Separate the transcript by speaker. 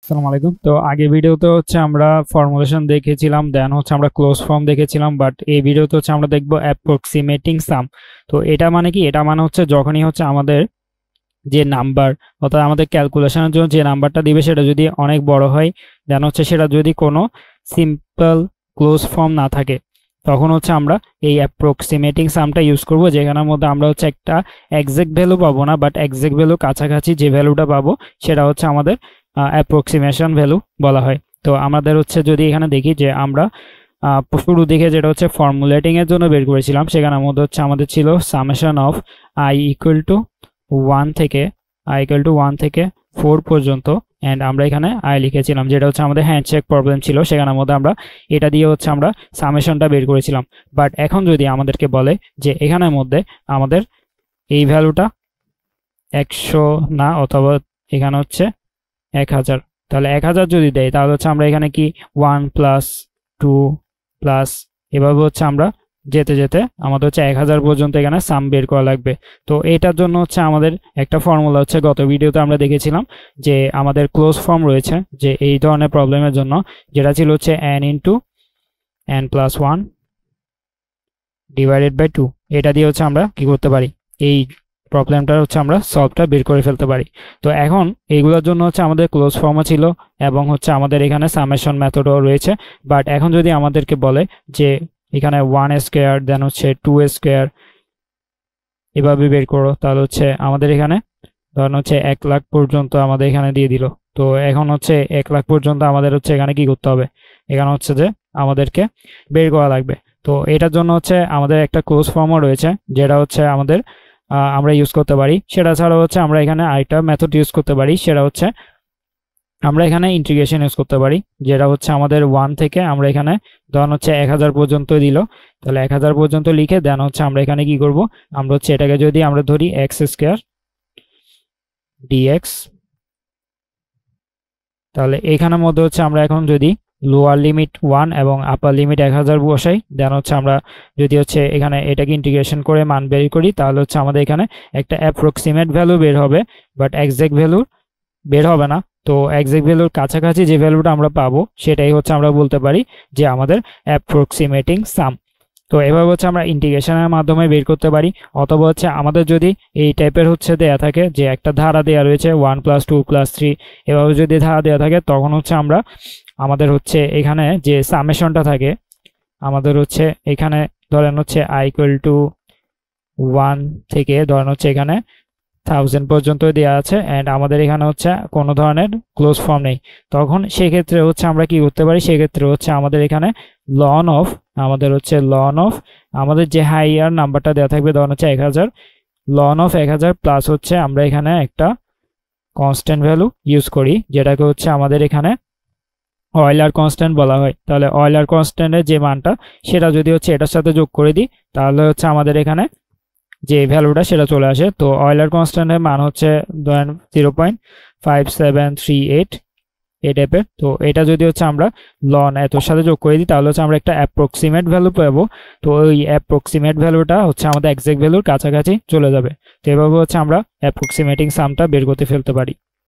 Speaker 1: আসসালামু আলাইকুম। তো আগে ভিডিওতে হচ্ছে আমরা ফর্মুলেশন দেখেছিলাম, দেন হচ্ছে আমরা ক্লোজ ফর্ম দেখেছিলাম, বাট এই ভিডিওতে হচ্ছে আমরা দেখবো অ্যাপ্রক্সিমেটিং সাম। তো এটা মানে কি? এটা মানে হচ্ছে যখনই হচ্ছে আমাদের যে নাম্বার, অর্থাৎ আমাদের ক্যালকুলেশনের জন্য যে নাম্বারটা দিবে সেটা যদি অনেক বড় হয়, দেন হচ্ছে সেটা যদি কোনো সিম্পল ক্লোজ ফর্ম না থাকে, তখন হচ্ছে আমরা এই অ্যাপ্রক্সিমেটিং সামটা ইউজ করব, যেখানের মধ্যে আমরা হচ্ছে একটা এক্সাক্ট ভ্যালু পাবো না, বাট এক্সাক্ট ভ্যালু কাছাকাছি যে ভ্যালুটা পাবো সেটা হচ্ছে আমাদের অ্যাপ্রক্সিমেশন ভ্যালু বলা হয়। তো আমাদের হচ্ছে যদি এখানে দেখি যে আমরা শুরু দিকে যেটা হচ্ছে ফর্মুলেটিং এর জন্য বের করেছিলাম, সেখানের মধ্যে হচ্ছে আমাদের ছিল summation of I equal to 1 পর্যন্ত, অ্যান্ড আমরা এখানে আই লিখেছিলাম, যেটা হচ্ছে আমাদের হ্যান্ডশেক প্রবলেম ছিল, সেখানের মধ্যে আমরা এটা দিয়ে হচ্ছে আমরা সামেশনটা বের করেছিলাম। বাট এখন যদি আমাদেরকে বলে যে এখানের মধ্যে আমাদের এই ভ্যালুটা 100 না, অথবা এখানে হচ্ছে 1000, তাহলে 1000 যদি দেয় তাহলে হচ্ছে আমরা এখানে কি 1+2+ এভাবে হচ্ছে আমরা যেতে যেতে আমাদের হচ্ছে 1000 পর্যন্ত এখানে সাম বের করা লাগবে। তো এটার জন্য হচ্ছে আমাদের একটা ফর্মুলা হচ্ছে গত ভিডিওতে আমরা দেখেছিলাম যে আমাদের ক্লোজ ফর্ম রয়েছে যে এই ধরনের প্রবলেমের জন্য, যেটা ছিল হচ্ছে n × n+1 ডিভাইডেড বাই 2। এটা দিয়ে হচ্ছে আমরা কি করতে পারি, এই প্রবলেমটা হচ্ছে আমরা সলভটা বের করে ফেলতে পারি। তো এখন এইগুলোর জন্য হচ্ছে আমাদের ক্লোজ ফর্মও ছিল এবং হচ্ছে আমাদের এখানে সামেশন মেথডও রয়েছে। বাট এখন যদি আমাদেরকে বলে যে এখানে 1² দেন হচ্ছে 2² এভাবে বের করো, তাহলে হচ্ছে আমাদের এখানে ধরেন হচ্ছে 1 লাখ পর্যন্ত আমাদের এখানে দিয়ে দিল। তো এখন হচ্ছে 1 লাখ পর্যন্ত আমাদের হচ্ছে এখানে কি করতে হবে, এখানে হচ্ছে যে আমাদেরকে বের করা লাগবে। তো এটার জন্য হচ্ছে আমাদের একটা ক্লোজ ফর্মও রয়েছে, যেটা হচ্ছে আমাদের আমরা ইউজ করতে পারি। সেটা ছাড়াও হচ্ছে আমরা এখানে আরেকটা মেথড ইউজ করতে পারি, সেটা হচ্ছে আমরা এখানে ইন্টিগ্রেশন ইউজ করতে পারি, যেটা হচ্ছে আমাদের 1 থেকে আমরা এখানে ধরেন হচ্ছে 1000 পর্যন্ত দিল, তাহলে 1000 পর্যন্ত লিখে দেন হচ্ছে আমরা এখানে কি করব, আমরা হচ্ছে এটাকে যদি আমরা ধরি x² dx, তাহলে এখানের মধ্যে হচ্ছে আমরা এখন যদি লোয়ার লিমিট 1 এবং আপার লিমিট 1000 বসাই, দেন হচ্ছে আমরা যদি হচ্ছে এখানে এটাকে ইন্টিগ্রেশন করে মান বের করি, তাহলে হচ্ছে আমাদের এখানে একটা অ্যাপ্রক্সিমেট ভ্যালু বের হবে, বাট এক্সাক্ট ভ্যালু বের হবে না। তো এক্সাক্ট ভ্যালুর কাছাকাছি যে ভ্যালুটা আমরা পাবো সেটাই হচ্ছে আমরা বলতে পারি যে আমাদের অ্যাপ্রক্সিমেটিং সাম। তো এভাবে হচ্ছে আমরা ইন্টিগ্রেশনের মাধ্যমে বের করতে পারি, অথবা হচ্ছে আমাদের যদি এই টাইপের হচ্ছে দেয়া থাকে যে একটা ধারা দেয়া রয়েছে 1+2+3, এভাবে যদি ধারা দেয়া থাকে তখন হচ্ছে আমরা আমাদের হচ্ছে এখানে যে সামেশনটা থাকে আমাদের হচ্ছে এখানে ধরেন হচ্ছে i = 1 থেকে ধরেন হচ্ছে এখানে 1000 পর্যন্ত দেওয়া আছে, অ্যান্ড আমাদের এখানে হচ্ছে কোনো ধরনের ক্লোজ ফর্ম নেই, তখন সেক্ষেত্রে হচ্ছে আমরা কি করতে পারি, সেক্ষেত্রে হচ্ছে আমাদের এখানে লন অফ আমাদের যে হাইয়ার নাম্বারটা দেওয়া থাকবে ধরুন হচ্ছে 1000, লন অফ 1000 প্লাস হচ্ছে আমরা এখানে একটা কনস্ট্যান্ট ভ্যালু ইউজ করি, যেটাকে হচ্ছে আমাদের এখানে অয়লার কনস্ট্যান্ট বলা হয়। তাহলে অয়লার কনস্ট্যান্টের যে মানটা সেটা যদি হচ্ছে এটার সাথে যোগ করে দিই, তাহলে হচ্ছে আমাদের এখানে যে ভ্যালুটা সেটা চলে আসে। তো অয়লার কনস্ট্যান্টের মান হচ্ছে 0.5738 এই টাইপের। তো এটা যদি হচ্ছে আমরা লন এতর সাথে যোগ করে দিই, তাহলে হচ্ছে আমরা একটা অ্যাপ্রক্সিমেট ভ্যালু পাবো। তো ওই অ্যাপ্রক্সিমেট ভ্যালুটা হচ্ছে আমাদের এক্সাক্ট ভ্যালুর কাছাকাছি চলে যাবে। তো এভাবে হচ্ছে আমরা অ্যাপ্রক্সিমেটিং সামটা বের করতে ফেলতে পারি।